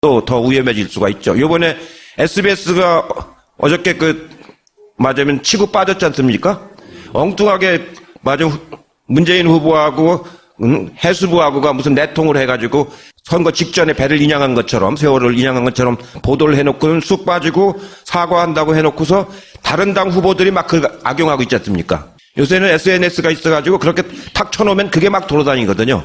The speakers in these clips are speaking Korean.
또 더 위험해질 수가 있죠. 요번에 SBS가 어저께 맞으면 치고 빠졌지 않습니까? 엉뚱하게 문재인 후보하고 해수부하고가 무슨 내통을 해가지고 선거 직전에 배를 인양한 것처럼, 세월을 인양한 것처럼 보도를 해놓고는 쑥 빠지고 사과한다고 해놓고서 다른 당 후보들이 막 그걸 악용하고 있지 않습니까? 요새는 SNS가 있어가지고 그렇게 탁 쳐놓으면 그게 막 돌아다니거든요.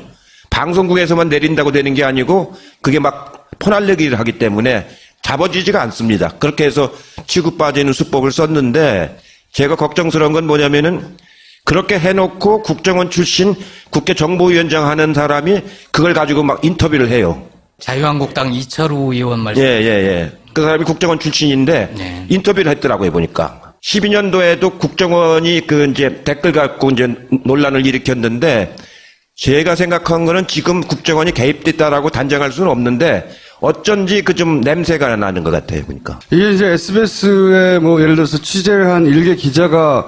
방송국에서만 내린다고 되는 게 아니고 그게 막 퍼날르기를 하기 때문에 잡아지지가 않습니다. 그렇게 해서 치고 빠지는 수법을 썼는데 제가 걱정스러운 건 뭐냐면은 그렇게 해놓고 국정원 출신 국회 정보위원장 하는 사람이 그걸 가지고 막 인터뷰를 해요. 자유한국당 이철우 의원 말씀. 예. 그 사람이 국정원 출신인데 네. 인터뷰를 했더라고요, 보니까. 12년도에도 국정원이 이제 댓글 갖고 이제 논란을 일으켰는데 제가 생각한 거는 지금 국정원이 개입됐다라고 단정할 수는 없는데 어쩐지 좀 냄새가 나는 것 같아요, 보니까. 이게 이제 SBS에 예를 들어서 취재를 한 일개 기자가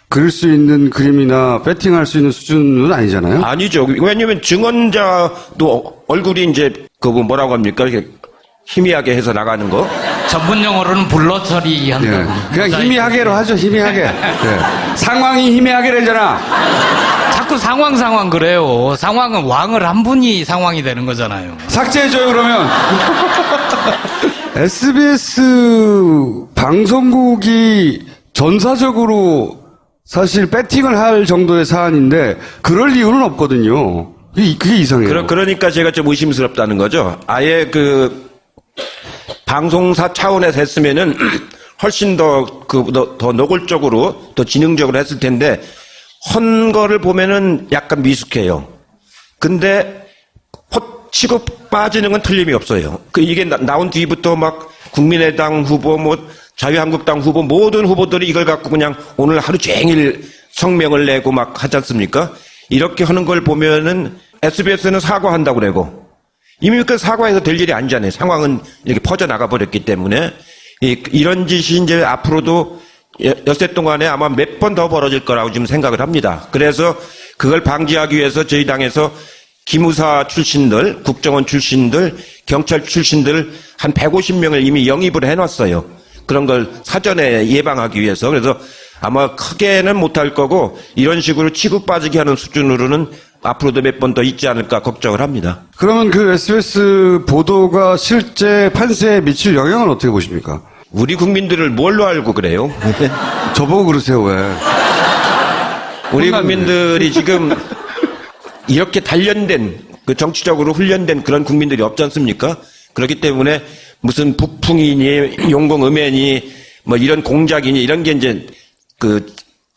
그릴 수 있는 그림이나 배팅할 수 있는 수준은 아니잖아요? 아니죠. 왜냐면 증언자도 얼굴이 이제 뭐라고 합니까? 이렇게 희미하게 해서 나가는 거. 전문 용어로는 블러 처리한다고. 예. 그냥 희미하게로 하죠, 희미하게. 예. 상황이 희미하게 되잖아. 자꾸 상황 그래요. 상황은 왕을 한 분이 상황이 되는 거잖아요. 삭제해줘요, 그러면. SBS 방송국이 전사적으로 사실 배팅을 할 정도의 사안인데 그럴 이유는 없거든요. 그게 이상해요. 그러니까 제가 좀 의심스럽다는 거죠. 아예 방송사 차원에서 했으면은 훨씬 더 노골적으로, 더 지능적으로 했을 텐데, 헌 거를 보면은 약간 미숙해요. 근데, 치고 빠지는 건 틀림이 없어요. 이게 나온 뒤부터 막 국민의당 후보, 자유한국당 후보, 모든 후보들이 이걸 갖고 그냥 오늘 하루 종일 성명을 내고 막 하지 않습니까? 이렇게 하는 걸 보면은 SBS는 사과한다고 그러고, 이미 사과해서 될 일이 아니잖아요. 상황은 이렇게 퍼져나가 버렸기 때문에. 이런 짓이 이제 앞으로도 엿새 동안에 아마 몇 번 더 벌어질 거라고 지금 생각을 합니다. 그래서 그걸 방지하기 위해서 저희 당에서 기무사 출신들, 국정원 출신들, 경찰 출신들 한 150명을 이미 영입을 해놨어요. 그런 걸 사전에 예방하기 위해서. 그래서 아마 크게는 못할 거고 이런 식으로 치고 빠지게 하는 수준으로는 앞으로도 몇 번 더 있지 않을까 걱정을 합니다. 그러면 SBS 보도가 실제 판세에 미칠 영향은 어떻게 보십니까? 우리 국민들을 뭘로 알고 그래요? 저보고 그러세요, 왜? 우리 국민들이 지금 이렇게 단련된, 정치적으로 훈련된 그런 국민들이 없지 않습니까? 그렇기 때문에 무슨 북풍이니, 용공음해니, 이런 공작이니, 이런 게 이제,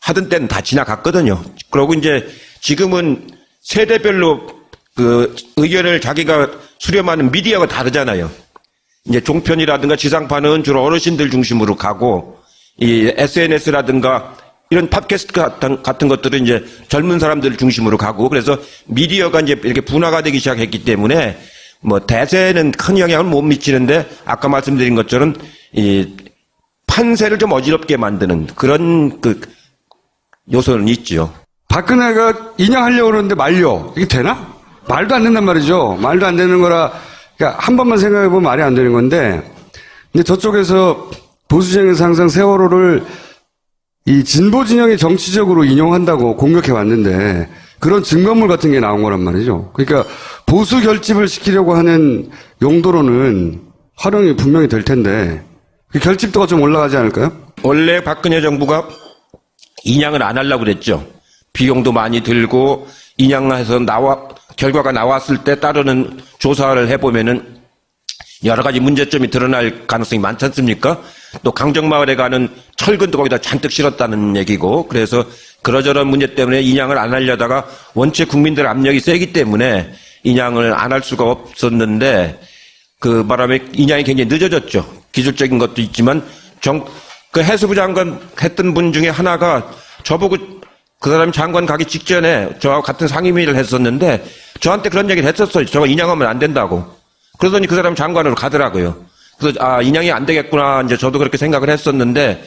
하던 때는 다 지나갔거든요. 그러고 이제 지금은 세대별로 의견을 자기가 수렴하는 미디어가 다르잖아요. 이제 종편이라든가 지상파는 주로 어르신들 중심으로 가고, 이 SNS라든가 이런 팟캐스트 같은 것들은 이제 젊은 사람들 중심으로 가고, 그래서 미디어가 이제 이렇게 분화가 되기 시작했기 때문에 대세는 큰 영향을 못 미치는데 아까 말씀드린 것처럼 이 판세를 좀 어지럽게 만드는 그런 요소는 있죠. 박근혜가 인양하려고 그러는데 말려. 이게 되나? 말도 안 된단 말이죠. 말도 안 되는 거라, 그러니까 한 번만 생각해보면 말이 안 되는 건데, 근데 저쪽에서 보수진영에서 항상 세월호를 이 진보 진영이 정치적으로 인용한다고 공격해 왔는데, 그런 증거물 같은 게 나온 거란 말이죠. 그러니까 보수 결집을 시키려고 하는 용도로는 활용이 분명히 될 텐데, 그 결집도가 좀 올라가지 않을까요? 원래 박근혜 정부가 인양을 안 하려고 그랬죠. 비용도 많이 들고 인양해서 결과가 나왔을 때 따르는 조사를 해보면은 여러 가지 문제점이 드러날 가능성이 많지 않습니까? 또 강정마을에 가는 철근도 거기다 잔뜩 실었다는 얘기고, 그래서 그러저런 문제 때문에 인양을 안 하려다가 원체 국민들 압력이 세기 때문에 인양을 안 할 수가 없었는데 그 바람에 인양이 굉장히 늦어졌죠. 기술적인 것도 있지만 그 해수부 장관 했던 분 중에 하나가 저보고 그 사람이 장관 가기 직전에 저하고 같은 상임위를 했었는데 저한테 그런 얘기를 했었어요. 저거 인양하면 안 된다고. 그러더니 그 사람 장관으로 가더라고요. 그래서 인양이 안 되겠구나. 이제 저도 그렇게 생각을 했었는데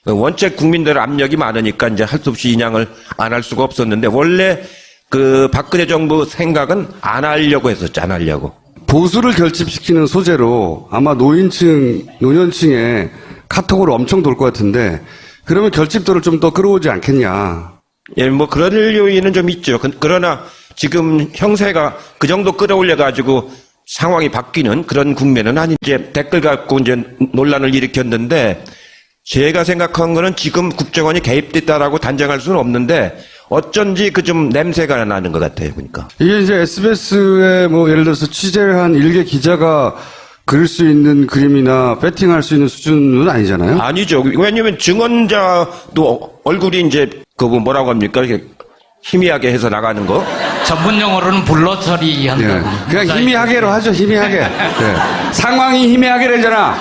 원체 국민들 압력이 많으니까 이제 할 수 없이 인양을 안 할 수가 없었는데 원래 그 박근혜 정부 생각은 안 하려고 했었죠. 안 하려고. 보수를 결집시키는 소재로 아마 노년층에 카톡으로 엄청 돌 것 같은데 그러면 결집도를 좀 더 끌어오지 않겠냐. 예, 뭐 그럴 요인은 좀 있죠. 그러나 지금 형세가 그 정도 끌어올려가지고 상황이 바뀌는 그런 국면은 아니. 이제 댓글 갖고 이제 논란을 일으켰는데 제가 생각한 거는 지금 국정원이 개입됐다라고 단정할 수는 없는데 어쩐지 그 좀 냄새가 나는 것 같아요, 보니까. 이게 이제 SBS에 뭐 예를 들어서 취재를 한 일개 기자가 그릴 수 있는 그림이나 배팅할 수 있는 수준은 아니잖아요. 아니죠. 왜냐면 증언자도 얼굴이 이제 그 뭐라고 합니까? 이렇게 희미하게 해서 나가는 거. 전문 용어로는 블러 처리한다고. 예. 그냥 희미하게로 하죠, 희미하게. 예. 상황이 희미하게 되잖아.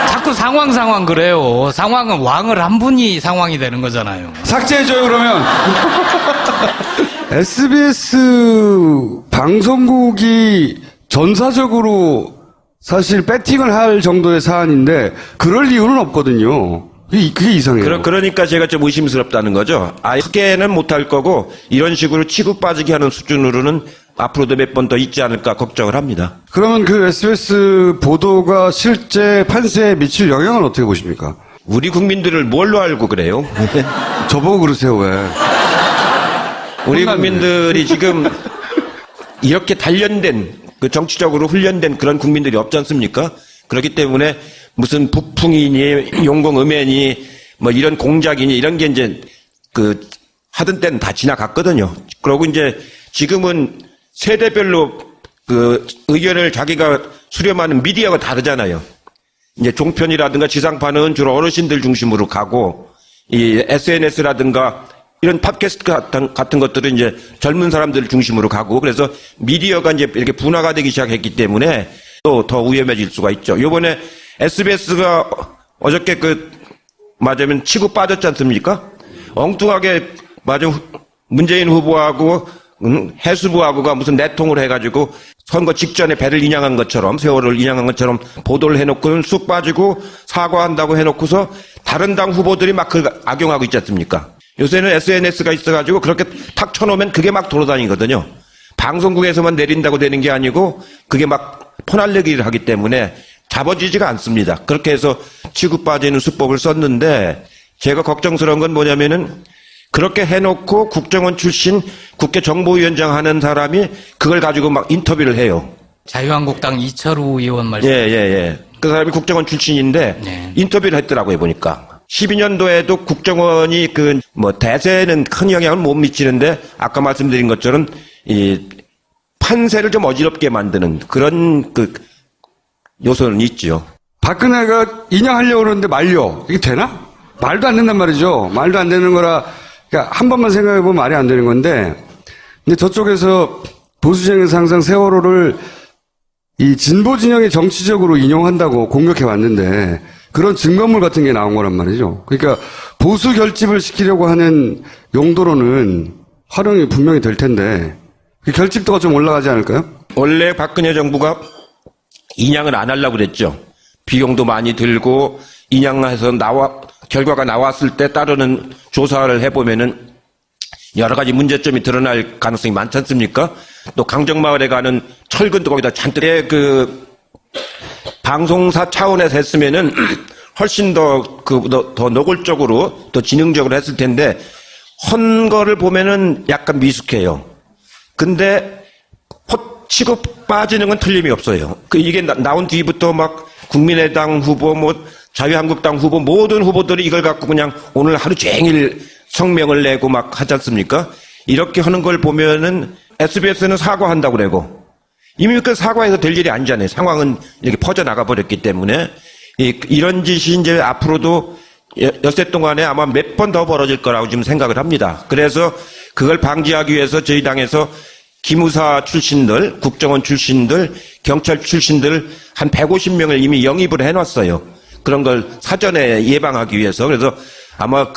자꾸 상황 그래요. 상황은 왕을 한 분이 상황이 되는 거잖아요. 삭제해줘요, 그러면. SBS 방송국이 전사적으로 사실 배팅을 할 정도의 사안인데 그럴 이유는 없거든요. 그게 이상해요. 그러니까 제가 좀 의심스럽다는 거죠. 아예 크게는 못할 거고 이런 식으로 치고 빠지게 하는 수준으로는 앞으로도 몇 번 더 있지 않을까 걱정을 합니다. 그러면 그 SBS 보도가 실제 판세에 미칠 영향은 어떻게 보십니까? 우리 국민들을 뭘로 알고 그래요? 저보고 그러세요, 왜? 우리 국민들이 지금 이렇게 단련된 그 정치적으로 훈련된 그런 국민들이 없지 않습니까? 그렇기 때문에 무슨 부풍이니 용공음해니 뭐 이런 공작이니 이런 게 이제 그 하던 때는 다 지나갔거든요. 그러고 이제 지금은 세대별로 그 의견을 자기가 수렴하는 미디어가 다르잖아요. 이제 종편이라든가 지상파는 주로 어르신들 중심으로 가고 이 SNS라든가 이런 팟캐스트 같은 것들은 이제 젊은 사람들 중심으로 가고 그래서 미디어가 이제 이렇게 분화가 되기 시작했기 때문에 또 더 위험해질 수가 있죠. 요번에 SBS가 어저께 맞으면 치고 빠졌지 않습니까? 엉뚱하게 문재인 후보하고 해수부하고가 무슨 내통을 해가지고 선거 직전에 배를 인양한 것처럼 세월을 인양한 것처럼 보도를 해놓고는 쑥 빠지고 사과한다고 해놓고서 다른 당 후보들이 막 그걸 악용하고 있지 않습니까? 요새는 SNS가 있어가지고 그렇게 탁 쳐놓으면 그게 막 돌아다니거든요. 방송국에서만 내린다고 되는 게 아니고 그게 막 퍼날르기를 하기 때문에 잡아지지가 않습니다. 그렇게 해서 치고 빠지는 수법을 썼는데 제가 걱정스러운 건 뭐냐면은 그렇게 해놓고 국정원 출신 국회 정보위원장 하는 사람이 그걸 가지고 막 인터뷰를 해요. 자유한국당 이철우 의원 말씀. 예. 그 사람이 국정원 출신인데 네. 인터뷰를 했더라고요, 보니까. 12년도에도 국정원이 대세는 큰 영향을 못 미치는데 아까 말씀드린 것처럼 이 판세를 좀 어지럽게 만드는 그런 요소는 있죠. 박근혜가 인양하려고 그러는데 말려. 이게 되나? 말도 안 된단 말이죠. 말도 안 되는 거라, 그러니까 한 번만 생각해보면 말이 안 되는 건데, 근데 저쪽에서 보수진영에서 항상 세월호를 이 진보 진영이 정치적으로 인용한다고 공격해 왔는데, 그런 증거물 같은 게 나온 거란 말이죠. 그러니까 보수 결집을 시키려고 하는 용도로는 활용이 분명히 될 텐데, 그 결집도가 좀 올라가지 않을까요? 원래 박근혜 정부가 인양을 안 하려고 그랬죠. 비용도 많이 들고 인양해서 결과가 나왔을 때 따르는 조사를 해보면은 여러 가지 문제점이 드러날 가능성이 많지 않습니까? 또 강정마을에 가는 철근도 거기다 잔뜩 방송사 차원에서 했으면은 훨씬 더 노골적으로 더 지능적으로 했을 텐데 헌 거를 보면은 약간 미숙해요. 근데 치고 빠지는 건 틀림이 없어요. 이게 나온 뒤부터 막 국민의당 후보, 자유한국당 후보, 모든 후보들이 이걸 갖고 그냥 오늘 하루 종일 성명을 내고 막 하지 않습니까? 이렇게 하는 걸 보면은 SBS는 사과한다고 그러고 이미 그 사과해서 될 일이 아니잖아요. 상황은 이렇게 퍼져나가 버렸기 때문에 이런 짓이 이제 앞으로도 엿새 동안에 아마 몇 번 더 벌어질 거라고 지금 생각을 합니다. 그래서 그걸 방지하기 위해서 저희 당에서 기무사 출신들, 국정원 출신들, 경찰 출신들 한 150명을 이미 영입을 해놨어요. 그런 걸 사전에 예방하기 위해서. 그래서 아마